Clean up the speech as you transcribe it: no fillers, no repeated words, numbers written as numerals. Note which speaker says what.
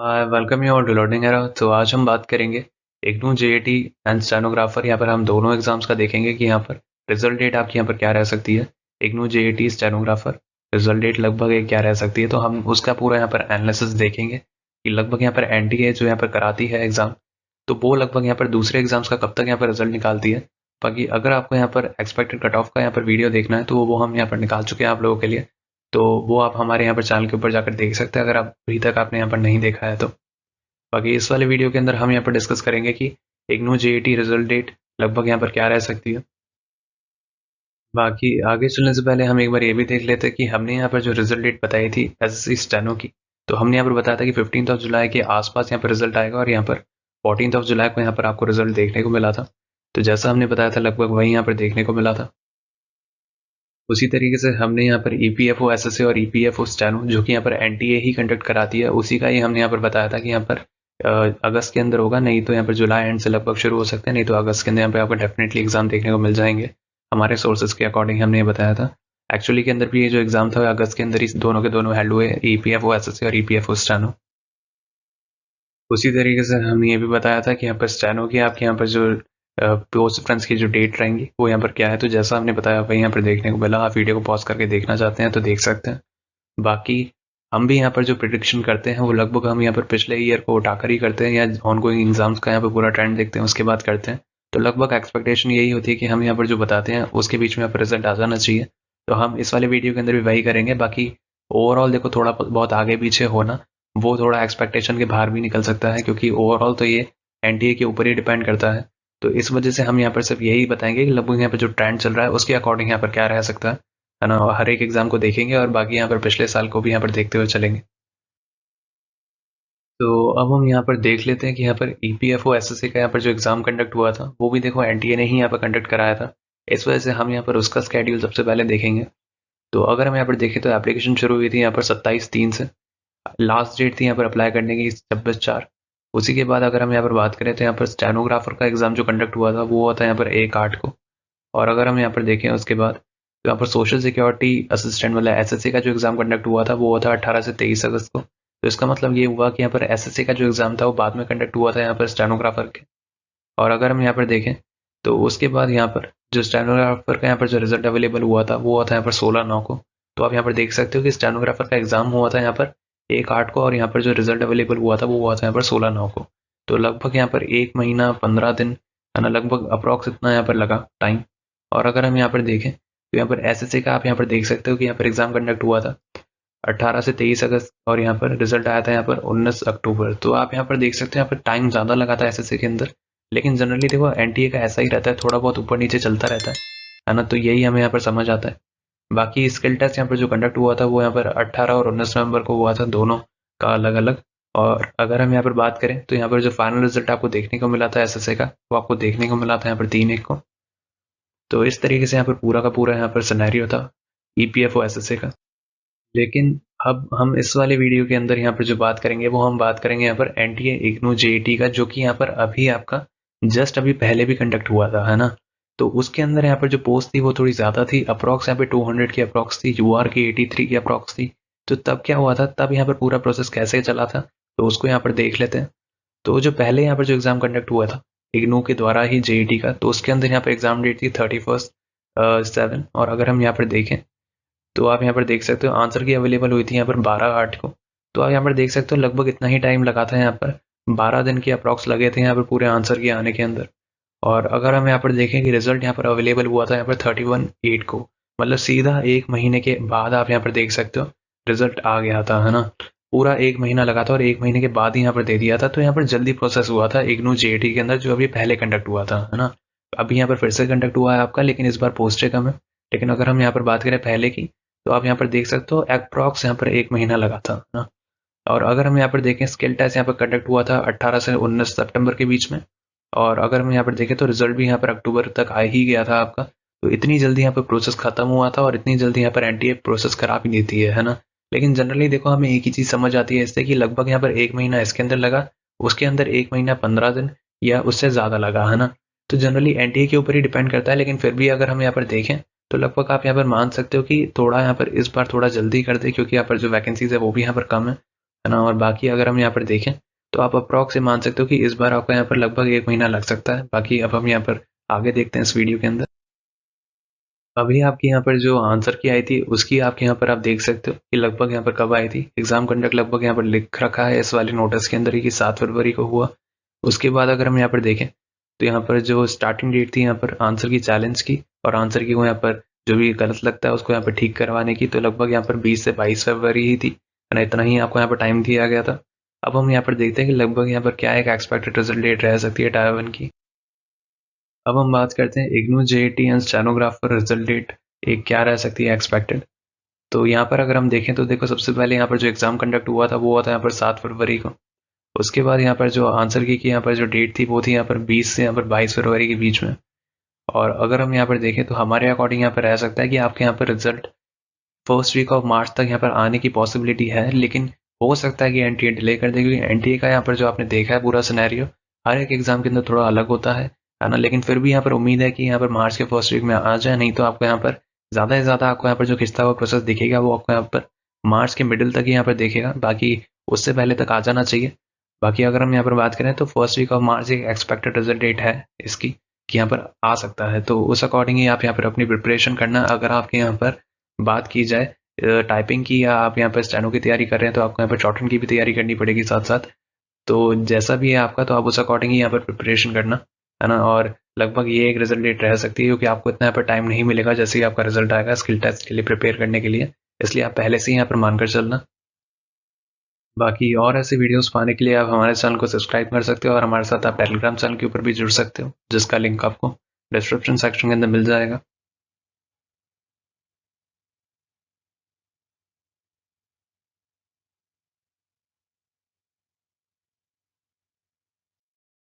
Speaker 1: Welcome you all to learning era. तो आज हम बात करेंगे इग्नू जेईटी एंड स्टेनोग्राफर। यहाँ पर हम दोनों एग्जाम्स का देखेंगे कि यहाँ पर रिजल्ट डेट आपकी यहाँ पर क्या रह सकती है। IGNOU JET stenographer result date लगभग एक क्या रह सकती है, तो हम उसका पूरा यहाँ पर एनालिसिस देखेंगे कि लगभग यहाँ पर एनटीए जो यहाँ पर कराती है एग्जाम, तो वो लगभग यहाँ पर दूसरे एग्जाम्स का कब तक यहाँ पर रिजल्ट निकालती है। बाकी अगर आपको यहाँ पर एक्सपेक्टेड कट ऑफ का यहाँ पर वीडियो देखना है तो वो हम यहाँ पर निकाल चुके हैं आप लोगों के लिए। तो वो आप हमारे यहाँ पर चैनल के ऊपर जाकर देख सकते हैं अगर आप अभी तक आपने यहाँ पर नहीं देखा है तो। बाकी इस वाले वीडियो के अंदर हम यहाँ पर डिस्कस करेंगे कि इग्नू जेईटी रिजल्ट डेट लगभग यहाँ पर क्या रह सकती है। बाकी आगे चलने से पहले हम एक बार ये भी देख लेते हैं कि हमने यहाँ पर जो रिजल्ट डेट बताई थी एसएससी स्टेनो की, तो हमने यहाँ पर बताया था कि 15 जुलाई के आसपास यहाँ पर रिजल्ट आएगा और यहाँ पर 14 जुलाई को यहाँ पर आपको रिजल्ट देखने को मिला था। तो जैसा हमने बताया था लगभग वही यहाँ पर देखने को मिला था। उसी तरीके से हमने यहाँ पर ईपीएफओ एसएसए और ईपीएफओ स्टेनो जो कि यहाँ पर एनटीए ही कंडक्ट कराती है, उसी का ही हमने यहाँ पर बताया था कि यहाँ पर अगस्त के अंदर होगा, नहीं तो यहाँ पर जुलाई एंड से लगभग शुरू हो सकते हैं, नहीं तो अगस्त के अंदर यहाँ पे आपको डेफिनेटली एग्जाम देखने को मिल जाएंगे। हमारे सोर्सेज के अकॉर्डिंग हमने ये बताया था। एक्चुअली के अंदर भी ये जो एग्जाम था अगस्त के अंदर ही दोनों के दोनों हेल्ड हुए, ईपीएफओ एसएसए और ईपीएफओ स्टेनो। उसी तरीके से हमने ये भी बताया था कि यहाँ पर स्टेनो की आपके यहाँ पर जो पोस्ट फ्रेंड्स की जो डेट रहेंगी वो यहाँ पर क्या है, तो जैसा हमने बताया वही यहाँ पर देखने को मिला। आप वीडियो को पॉज करके देखना चाहते हैं तो देख सकते हैं। बाकी हम भी यहाँ पर जो प्रिडिक्शन करते हैं वो लगभग हम यहाँ पर पिछले ईयर को उठाकर ही करते हैं, या ऑनगोइंग एग्जाम्स का यहाँ पर पूरा ट्रेंड देखते हैं उसके बाद करते हैं। तो लगभग एक्सपेक्टेशन यही होती है कि हम यहाँ पर जो बताते हैं उसके बीच में यहाँ पर रिजल्ट आ जाना चाहिए। तो हम इस वाले वीडियो के अंदर भी वही करेंगे। बाकी ओवरऑल देखो थोड़ा बहुत आगे पीछे होना वो थोड़ा एक्सपेक्टेशन के बाहर भी निकल सकता है, क्योंकि ओवरऑल तो ये एनटीए के ऊपर ही डिपेंड करता है। तो इस वजह से हम यहाँ पर सिर्फ यही बताएंगे कि लगभग यहाँ पर जो ट्रेंड चल रहा है उसके अकॉर्डिंग यहाँ पर क्या रह सकता है ना। हर एक एग्जाम को देखेंगे और बाकी यहाँ पर पिछले साल को भी यहाँ पर देखते हुए चलेंगे। तो अब हम यहाँ पर देख लेते हैं कि यहाँ पर ईपीएफओ एसएससी का यहाँ पर जो एग्जाम कंडक्ट हुआ था वो भी देखो एनटीए ने ही यहाँ पर कंडक्ट कराया था। इस वजह से हम यहाँ पर उसका स्केड्यूल सबसे पहले देखेंगे। तो अगर हम यहाँ पर देखें तो एप्लीकेशन शुरू हुई थी यहाँ पर 27/3 से, लास्ट डेट थी यहाँ पर अप्लाई करने की 26/4। उसी के बाद अगर हम यहाँ पर बात करें तो यहाँ पर स्टेनोग्राफर का एग्जाम जो कंडक्ट हुआ था वो हुआ था यहाँ पर 1/8 को। और अगर हम यहाँ पर देखें उसके बाद तो यहाँ पर सोशल सिक्योरिटी असिस्टेंट मतलब एसएससी का जो एग्जाम कंडक्ट हुआ था वो हुआ था 18 से 23 अगस्त को। तो इसका मतलब ये हुआ कि यहाँ पर एसएससी का जो एग्जाम था वो बाद में कंडक्ट हुआ था यहाँ पर स्टेनोग्राफर के। और अगर हम यहाँ पर देखें तो उसके बाद यहाँ पर जो स्टेनोग्राफर का यहाँ पर जो रिजल्ट अवेलेबल हुआ था वो हुआ था यहाँ पर 16/9 को। तो आप यहाँ पर देख सकते हो कि स्टेनोग्राफर का एग्जाम हुआ था यहाँ पर 1/8 को और यहाँ पर जो रिजल्ट अवेलेबल हुआ था वो हुआ था यहाँ पर 16/9 को। तो लगभग यहाँ पर 1 महीना 15 दिन है ना, लगभग अप्रॉक्स इतना यहाँ पर लगा टाइम। और अगर हम यहाँ पर देखें तो यहाँ पर एसएससी का आप यहाँ पर देख सकते हो कि यहाँ पर एग्जाम कंडक्ट हुआ था 18 से 23 अगस्त और यहाँ पर रिजल्ट आया था यहाँ पर 19 अक्टूबर। तो आप यहाँ पर देख सकते हो यहाँ पर टाइम ज़्यादा लगा था एसएससी के अंदर। लेकिन जनरली देखो एनटीए का ऐसा ही रहता है, थोड़ा बहुत ऊपर नीचे चलता रहता है ना। तो यही हमें यहाँ पर समझ आता है। बाकी स्किल टेस्ट यहाँ पर जो कंडक्ट हुआ था वो यहाँ पर 18 और 19 नवंबर को हुआ था, दोनों का अलग अलग। और अगर हम यहाँ पर बात करें तो यहाँ पर जो फाइनल रिजल्ट आपको देखने को मिला था एसएससी का वो आपको देखने को मिला था यहाँ पर 3/1 को। तो इस तरीके से यहाँ पर पूरा का पूरा यहाँ पर सिनेरियो था ईपीएफओ एसएससी का। लेकिन अब हम इस वाले वीडियो के अंदर यहाँ पर जो बात करेंगे वो हम बात करेंगे यहाँ पर एनटीए इग्नू जेईटी का, जो कि यहाँ पर अभी आपका जस्ट अभी पहले भी कंडक्ट हुआ था है ना। तो उसके अंदर यहाँ पर जो पोस्ट थी वो थोड़ी ज़्यादा थी, अप्रॉक्स यहाँ पे 200 की अप्रॉक्स थी, यूआर की 83 की अप्रॉक्स थी। तो तब क्या हुआ था, तब यहाँ पर पूरा प्रोसेस कैसे चला था तो उसको यहाँ पर देख लेते हैं। तो जो पहले यहाँ पर जो एग्जाम कंडक्ट हुआ था इग्नू के द्वारा ही जेईटी का, तो उसके अंदर यहाँ पर एग्जाम डेट थी 31/7। और अगर हम यहाँ पर देखें तो आप यहाँ पर देख सकते हो आंसर की अवेलेबल हुई थी यहाँ पर 12/8 को। तो आप यहाँ पर देख सकते हो लगभग इतना ही टाइम लगा था, यहाँ पर 12 दिन के अप्रॉक्स लगे थे यहाँ पर पूरे आंसर के आने के अंदर। और अगर हम यहाँ पर देखें कि रिजल्ट यहाँ पर अवेलेबल हुआ था यहाँ पर 31/8 को, मतलब सीधा 1 महीने के बाद आप यहाँ पर देख सकते हो रिजल्ट आ गया था है ना। पूरा 1 महीना लगा था और 1 महीने के बाद ही यहाँ पर दे दिया था। तो यहाँ पर जल्दी प्रोसेस हुआ था इग्नू जेईटी के अंदर जो अभी पहले कंडक्ट हुआ था है ना। अभी यहाँ पर फिर से कंडक्ट हुआ है आपका, लेकिन इस बार पोस्टें कम है। लेकिन अगर हम यहाँ पर बात करें पहले की तो आप यहाँ पर देख सकते हो अप्रॉक्स यहाँ पर 1 महीना लगा था ना। और अगर हम यहाँ पर देखें स्किल टेस्ट यहाँ पर कंडक्ट हुआ था 18 से 19 सितंबर के बीच में। और अगर हम यहाँ पर देखें तो रिजल्ट भी यहाँ पर अक्टूबर तक आ ही गया था आपका। तो इतनी जल्दी यहाँ पर प्रोसेस खत्म हुआ था और इतनी जल्दी यहाँ पर एनटीए प्रोसेस करा भी देती है ना। लेकिन जनरली देखो हमें एक ही चीज़ समझ आती है इससे कि लगभग यहाँ पर 1 महीना इसके अंदर लगा, उसके अंदर 1 महीना 15 दिन या उससे ज़्यादा लगा है ना। तो जनरली एनटीए के ऊपर ही डिपेंड करता है। लेकिन फिर भी अगर हम यहाँ पर देखें तो लगभग आप यहाँ पर मान सकते हो कि थोड़ा यहाँ पर इस बार थोड़ा जल्दी कर दे, क्योंकि यहाँ पर जो वैकेंसीज है वो भी यहाँ पर कम है। है ना। और बाकी अगर हम यहाँ पर देखें तो आप अप्रॉक्स से मान सकते हो कि इस बार आपको यहाँ पर लगभग 1 महीना लग सकता है। बाकी अब हम यहाँ पर आगे देखते हैं इस वीडियो के अंदर। अभी आपके यहाँ पर जो आंसर की आई थी उसकी आपके यहाँ पर आप देख सकते हो कि लगभग यहाँ पर कब आई थी। एग्जाम कंडक्ट लगभग यहाँ पर लिख रखा है इस वाले नोटिस के अंदर ही कि 7 फरवरी को हुआ। उसके बाद अगर हम यहाँ पर देखें तो यहाँ पर जो स्टार्टिंग डेट थी यहाँ पर आंसर की चैलेंज की और आंसर की को यहाँ पर जो भी गलत लगता है उसको यहाँ पर ठीक करवाने की, तो लगभग यहाँ पर 20 से 22 फरवरी ही थी, है ना। इतना ही आपको यहाँ पर टाइम दिया गया था। अब हम यहाँ पर देखते हैं कि लगभग यहाँ पर क्या एक एक्सपेक्टेड रिजल्ट डेट रह सकती है टायर 1 की। अब हम बात करते हैं IGNOU JET and stenographer result date एक क्या रह सकती है एक्सपेक्टेड। तो यहाँ पर अगर हम देखें तो देखो सबसे पहले यहाँ पर जो एग्जाम कंडक्ट हुआ था वो हुआ था यहाँ पर 7 फरवरी को। उसके बाद यहाँ पर जो आंसर की यहाँ पर जो डेट थी वो थी यहाँ पर 20 से यहाँ पर 22 फरवरी के बीच में। और अगर हम यहाँ पर देखें तो हमारे अकॉर्डिंग यहाँ पर रह सकता है कि आपके यहाँ पर result first week of March तक यहाँ पर आने की पॉसिबिलिटी है, लेकिन हो सकता है कि एनटीए डिले कर दे, क्योंकि एनटीए का यहाँ पर जो आपने देखा है पूरा सिनेरियो हर एक एग्जाम के अंदर थोड़ा अलग होता है ना। लेकिन फिर भी यहाँ पर उम्मीद है कि यहाँ पर मार्च के फर्स्ट वीक में आ जाए, नहीं तो आपको यहाँ पर ज़्यादा से ज़्यादा आपको यहाँ पर जो खिंचता हुआ प्रोसेस दिखेगा वो आपको यहाँ पर मार्च के मिडिल तक ही यहाँ पर देखेगा, बाकी उससे पहले तक आ जाना चाहिए। बाकी अगर हम यहाँ पर बात करें तो फर्स्ट वीक ऑफ मार्च एक एक्सपेक्टेड रिजल्ट डेट है इसकी कि यहाँ पर आ सकता है, तो उस अकॉर्डिंग ही आप यहाँ पर अपनी प्रिपरेशन करना। अगर आपके यहाँ पर बात की जाए टाइपिंग की या आप यहाँ पर स्टेनो की तैयारी कर रहे हैं तो आपको यहाँ पर शॉर्टहैंड की भी तैयारी करनी पड़ेगी साथ साथ। तो जैसा भी है आपका, तो आप उस अकॉर्डिंग ही यहाँ पर प्रिपरेशन करना, है ना। और लगभग ये एक रिजल्ट डेट रह सकती है क्योंकि आपको इतना यहाँ पर टाइम नहीं मिलेगा जैसे ही आपका रिजल्ट आएगा स्किल टेस्ट के लिए प्रिपेयर करने के लिए, इसलिए आप पहले से ही यहाँ पर मानकर चलना। बाकी और ऐसे वीडियोस पाने के लिए आप हमारे चैनल को सब्सक्राइब कर सकते हो और हमारे साथ आप टेलीग्राम चैनल के ऊपर भी जुड़ सकते हो, जिसका लिंक आपको डिस्क्रिप्शन सेक्शन के अंदर मिल जाएगा।